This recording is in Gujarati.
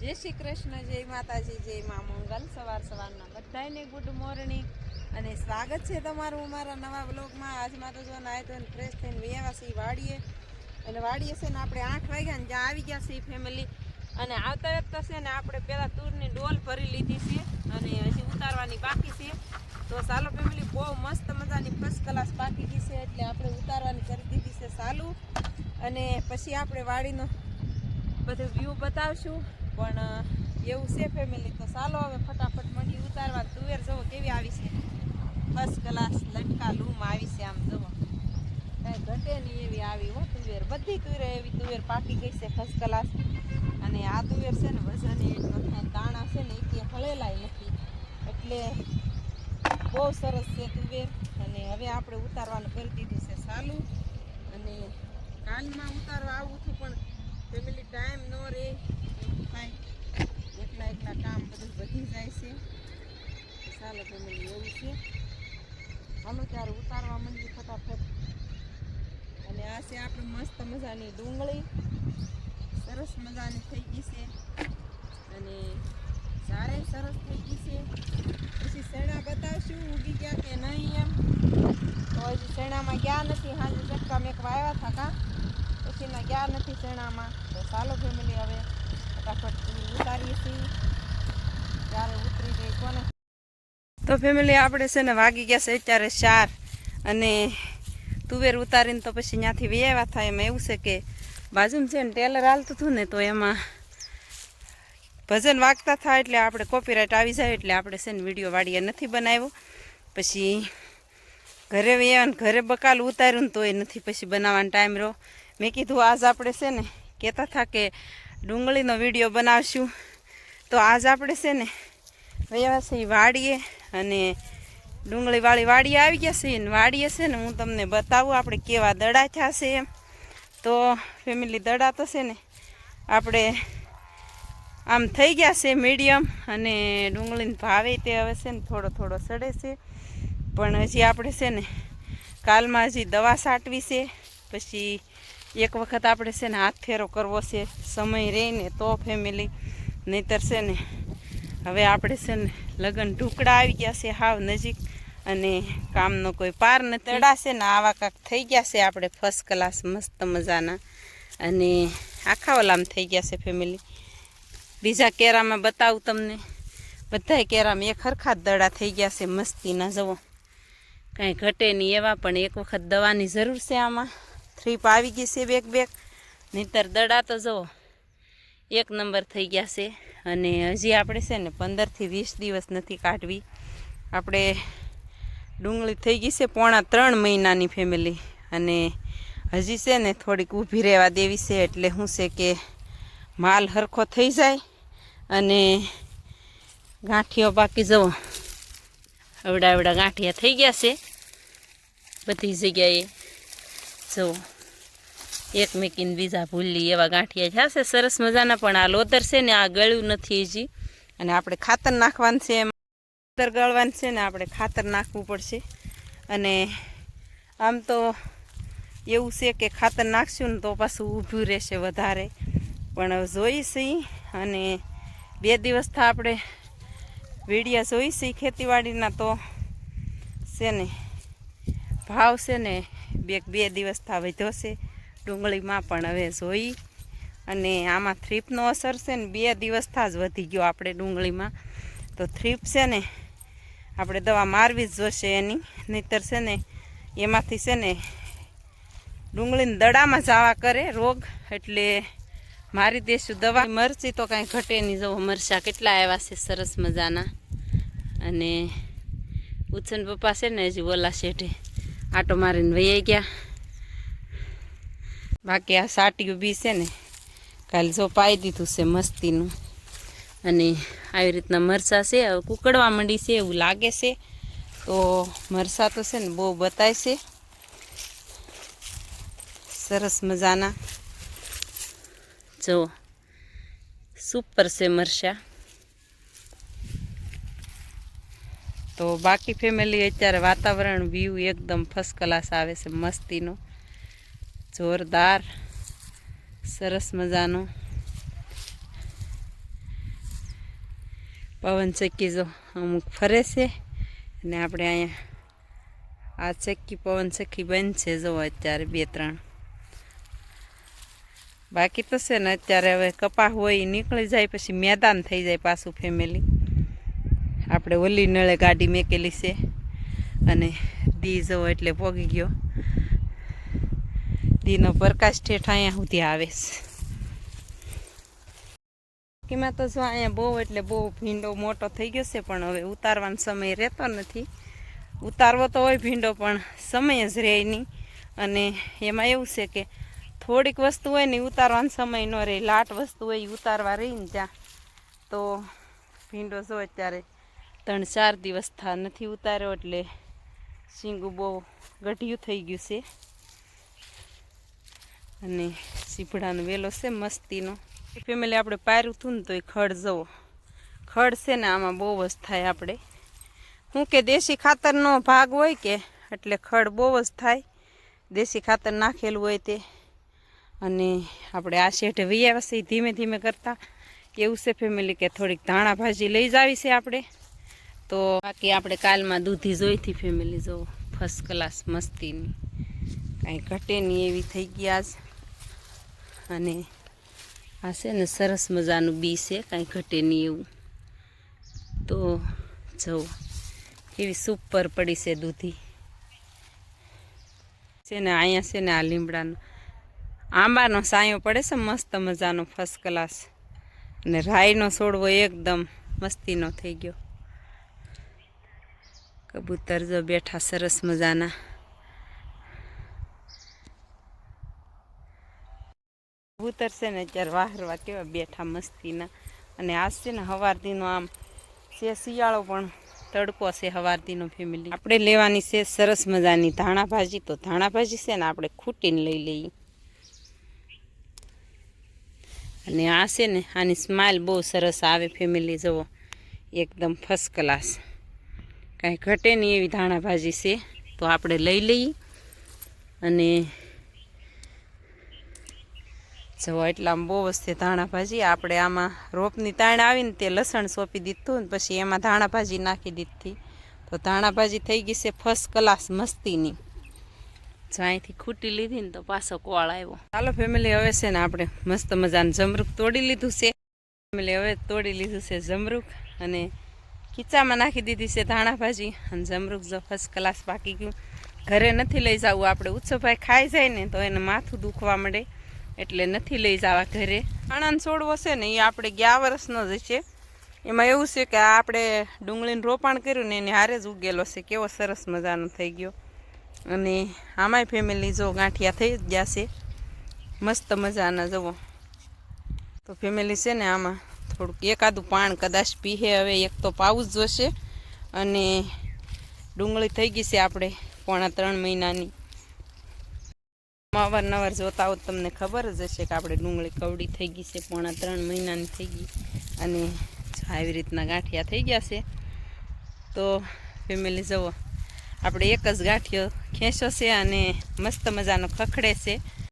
જય શ્રી કૃષ્ણ, જય માતાજી, જય મા મંગલ। સવારના બધાને ગુડ મોર્નિંગ અને સ્વાગત છે તમારું અમારા નવા બ્લોગમાં। આજમાં તો જો નાય તો ફ્રેશ થઈને વૈયા છીએ વાડીએ અને વાડીએ છે ને આપણે 8 વાગ્યા ને જ્યાં આવી ગયા છીએ ફેમિલી। અને આવતા વખતે છે ને આપણે પહેલાં તૂરની ડોલ ભરી લીધી છે અને હજી ઉતારવાની બાકી છે। તો ચાલો ફેમિલી, બહુ મસ્ત મજાની ફર્સ્ટ ક્લાસ પાકી ગઈ છે એટલે આપણે ઉતારવાની કરી દીધી છે ચાલુ। અને પછી આપણે વાડીનો બધું વ્યૂ બતાવશું। પણ એવું છે ફેમિલી, તો ચાલો હવે ફટાફટ મંડી ઉતારવા। તુવેર જુઓ કેવી આવી છે, ફર્સ્ટ ક્લાસ લટકા લૂમ આવી છે। આમ જુઓ કાંઈ ઘટે નહીં એવી આવી હો તુવેર, બધી તુવેર એવી તુવેર પાકી ગઈ છે ફર્સ્ટ ક્લાસ। અને આ તુવેર છે ને વજન એટલો થાય, દાણા છે ને એ હળેલાય નથી એટલે બહુ સરસ છે તુવેર। અને હવે આપણે ઉતારવાનું કરી દીધું છે ચાલુ। અને કાલમાં ઉતારવા આવું છું પણ ફેમિલી ટાઈમ ન રહે એવું થાય, એકલા કામ બધું વધી જાય છે। ચાલો ફેમિલી, એવું છે, હાલો ત્યારે ઉતારવા માંડીએ ફટાફટ। અને આ છે આપણે મસ્ત મજાની ડુંગળી, સરસ મજાની થઈ ગઈ છે અને સારે સરસ થઈ ગઈ છે। પછી શેણા બતાવશું ઉગી ગયા કે નહીં એમ, તો હજી શેણામાં ગયા નથી। હાજે ચક્કા મેક વાવ્યા હતા કાં, પછીના ગયા નથી શેણામાં। તો ચાલો ફેમિલી, હવે ફટાફટ ઉતારીએ છીએ, ત્યારે ઉતરી ગઈ કોને। તો ફેમિલી આપણે છે ને વાગી ગયા છે અત્યારે 4 અને તુવેર ઉતારીને તો પછી ત્યાંથી વ્યાવ્યા થાય। એમાં એવું છે કે બાજુમાં છે ને ટેલર હાલતું હતું ને, તો એમાં ભજન વાગતા થાય એટલે આપણે કોપીરાઇટ આવી જાય એટલે આપણે છે ને વિડીયો વાડીએ નથી બનાવ્યો। પછી ઘરે વ્યાવ્યા ને ઘરે બકાલ ઉતાર્યું ને તોય નથી પછી બનાવવાનો ટાઈમ રહ્યો। મેં કીધું આજ આપણે છે ને કહેતા હતા કે ડુંગળીનો વિડીયો બનાવશું, તો આજ આપણે છે ને વ્યાવ્યા છે વાડીએ અને ડુંગળીવાળી વાડીએ આવી ગયા છે ને વાડીએ છે ને હું તમને બતાવું આપણે કેવા દડા થયા છે એમ। તો ફેમિલી દડા તો છે ને આપણે આમ થઈ ગયા છે મીડિયમ, અને ડુંગળીનો ભાવે તે હવે છે ને થોડો થોડો સડે છે। પણ હજી આપણે છે ને કાલમાં હજી દવા છાંટવી છે, પછી એક વખત આપણે છે ને હાથ ફેરો કરવો છે સમય રહીને તો ફેમિલી, નહીતર છે ને હવે આપણે છે ને લગ્ન ઢુકડા આવી ગયા છે હાવ નજીક અને કામનો કોઈ પાર નથી। દડા છે ને આવા કાંક થઈ ગયા છે આપણે ફર્સ્ટ ક્લાસ મસ્ત મજાના, અને આખા ઓલામ થઈ ગયા છે ફેમિલી। બીજા કેરામાં બતાવું તમને, બધાય કેરામાં એક હરખા જ દડા થઈ ગયા છે મસ્તીના જુઓ, કાંઈ ઘટે નહીં એવા। પણ એક વખત દવાની જરૂર છે આમાં, થ્રીપ આવી ગઈ છે બેક નહીતર દડા તો જુઓ એક નંબર થઈ ગયા છે। અને હજી આપણે છે ને 15 થી 20 દિવસ નથી કાઢવી, આપણે ડુંગળી થઈ ગઈ છે પોણા 3 મહિનાની ફેમિલી। અને હજી છે ને થોડીક ઊભી રહેવા દેવી છે એટલે શું છે કે માલ હરખો થઈ જાય અને ગાંઠિયો બાકી જુઓ અવડા ગાંઠિયા થઈ ગયા છે બધી જગ્યાએ જુઓ, એક મેકીને બીજા ભૂલી એવા ગાંઠિયા થયા છે સરસ મજાના। પણ આ લોદર છે ને આ ગળ્યું નથી હજી, અને આપણે ખાતર નાખવાનું છે, એમ ખાતર ગળવાનું છે ને આપણે ખાતર નાખવું પડશે। અને આમ તો એવું છે કે ખાતર નાખશું ને તો પાછું ઊભું રહેશે વધારે, પણ હવે જોઈશી। અને 2 દિવસથી આપણે વિડીયા જોઈશી ખેતીવાડીના, તો છે ને ભાવ છે ને 2 દિવસથી વધ્યો છે ડુંગળીમાં। પણ હવે જોઈ, અને આમાં થ્રીપનો અસર છે ને 2 દિવસથી જ વધી ગયો આપણે ડુંગળીમાં। તો થ્રીપ છે ને આપણે દવા મારવી જ જોશે એની, નહીતર છે ને એમાંથી છે ને ડુંગળીના દડામાં જવા કરે રોગ, એટલે મારી દેશું દવા। મરચી તો કાંઈ ઘટે નહીં, જુઓ મરચાં કેટલા આવ્યા છે સરસ મજાના। અને ઉછન પપ્પા છે ને હજી ઓલા શેઠે આટો મારીને વહી ગયા, બાકી આ સાટિયું બી છે ને કાલે જો પાઈ દીધું છે મસ્તીનું। અને આવી રીતના મરચાં છે હવે કૂકડવા માંડી છે એવું લાગે છે, તો મરચાં તો છે ને બહુ બતાય છે સરસ મજાના, જુઓ સુપર છે મરચાં। તો બાકી ફેમિલી અત્યારે વાતાવરણ વ્યૂ એકદમ ફર્સ્ટ ક્લાસ આવે છે મસ્તીનો, જોરદાર સરસ મજાનો। પવન ચક્કી જો અમુક ફરે છે અને આપણે અહીંયા આ ચક્કી પવન ચક્કી બંધ છે જો અત્યારે 2-3. બાકી તો છે ને અત્યારે હવે કપાસ હોય નીકળી જાય પછી મેદાન થઈ જાય પાછું ફેમિલી. આપણે ઓલી નળે ગાડી મેકેલી છે અને દી જવો એટલે પોગી ગયો. દીનો પ્રકાશ ઠેઠ અહીંયા સુધી આવે છે. બાકીમાં તો જો અહીંયા બહુ એટલે બહુ ભીંડો મોટો થઈ ગયો છે પણ હવે ઉતારવાનો સમય રહેતો નથી. ઉતારવો તો હોય ભીંડો પણ સમય જ રહે નહીં. અને એમાં એવું છે કે થોડીક વસ્તુ હોય ને ઉતારવાનો સમય ન રહે, લાટ વસ્તુ હોય એ ઉતારવા રહીને ત્યાં તો ભીંડો જો અત્યારે 3-4 દિવસ નથી ઉતાર્યો એટલે શીંગું બહુ ગઢિયું થઈ ગયું છે. અને સીભડાનો વેલો છે મસ્તીનો. ફેમિલી આપણે પાર્યું હતું ને તો એ ખડ જવો ખડ છે ને આમાં બહુ જ થાય. આપણે શું કે દેશી ખાતરનો ભાગ હોય કે એટલે ખડ બહુ જ થાય, દેશી ખાતર નાખેલું હોય તે. અને આપણે આ શેઠે વૈયા છે ધીમે ધીમે કરતા એવું છે ફેમિલી કે થોડીક ધાણા ભાજી લઈ જાવી છે આપણે. તો બાકી આપણે કાલમાં દૂધી જોઈતી ફેમિલી જો ફર્સ્ટ ક્લાસ મસ્તીની, કાંઈ ઘટે નહીં એવી થઈ ગયા જ. અને આ છે ને સરસ મજાનું બી છે, કાંઈ ઘટે નહીં એવું. તો જુઓ કેવી સુપર પડી છે દૂધી છે ને. અહીંયા છે ને આ લીમડાનો આંબાનો સાયો પડે છે મસ્ત મજાનો ફર્સ્ટ ક્લાસ. અને રાઈનો છોડવો એકદમ મસ્તીનો થઈ ગયો. કબૂતર જો બેઠા સરસ મજાના. કબૂતર છે ને અત્યારે વાહરવા કેવા બેઠા મસ્તીના. અને આજ છે ને હવારદીનો આમ છે શિયાળો પણ તડકો છે હવારદીનો ફેમિલી. આપણે લેવાની છે સરસ મજાની ધાણા ભાજી. તો ધાણા ભાજી છે ને આપણે ખૂટીને લઈ લઈએ. અને આ છે ને આની સ્માઇલ બહુ સરસ આવે ફેમિલી જુઓ એકદમ ફર્સ્ટ ક્લાસ, કાંઈ ઘટે નહીં એવી ધાણા ભાજી છે. તો આપણે લઈ લઈએ. અને જુઓ એટલામાં બહુ જ છે ધાણા ભાજી. આપણે આમાં રોપની તાણ આવીને તે લસણ સોંપી દીધું ને પછી એમાં ધાણા ભાજી નાખી દીધી. તો ધાણા ભાજી થઈ ગઈ છે ફર્સ્ટ ક્લાસ મસ્તીની. જો અહીંથી ખૂટી લીધી ને તો પાછો કોળ આવ્યો. ચાલો ફેમિલી હવે છે ને આપણે મસ્ત મજાનું જમરૂખ તોડી લીધું છે ફેમિલી. હવે તોડી લીધું છે જમરૂખ અને ખીચામાં નાખી દીધી છે ધાણા ભાજી. અને જમરૂખ જો ફર્સ્ટ ક્લાસ પાકી ગયું. ઘરે નથી લઈ જવું આપણે, ઉત્સવભાઈ ખાઈ જાય ને તો એને માથું દુખવા મળે એટલે નથી લઈ જવા ઘરે. ધાણાનો છોડવો છે ને એ આપણે ગયા વર્ષનો જ છે. એમાં એવું છે કે આપણે ડુંગળીનું રોપાણ કર્યું ને એને હારે જ ઉગેલો છે. કેવો સરસ મજાનો થઈ ગયો. અને આમાંય ફેમિલી જો ગાંઠિયા થઈ જ ગયા છે મસ્ત મજાના જુઓ. તો ફેમિલી છે ને આમાં થોડુંક એકાદું પાણ કદાચ પીહે હવે, એક તો પાવું જ જોશે. અને ડુંગળી થઈ ગઈ છે આપણે 3.5 મહિનાની. અવારનવાર જોતા હોત તમને ખબર જ હશે કે આપણે ડુંગળી કવડી થઈ ગઈ છે, 3.5 મહિનાની થઈ ગઈ. અને આવી રીતના ગાંઠિયા થઈ ગયા છે. તો ફેમિલી જુઓ આપણે એક જ ગાંઠિયો ખેંચ્યો છે અને મસ્ત મજાનો ખખડે છે.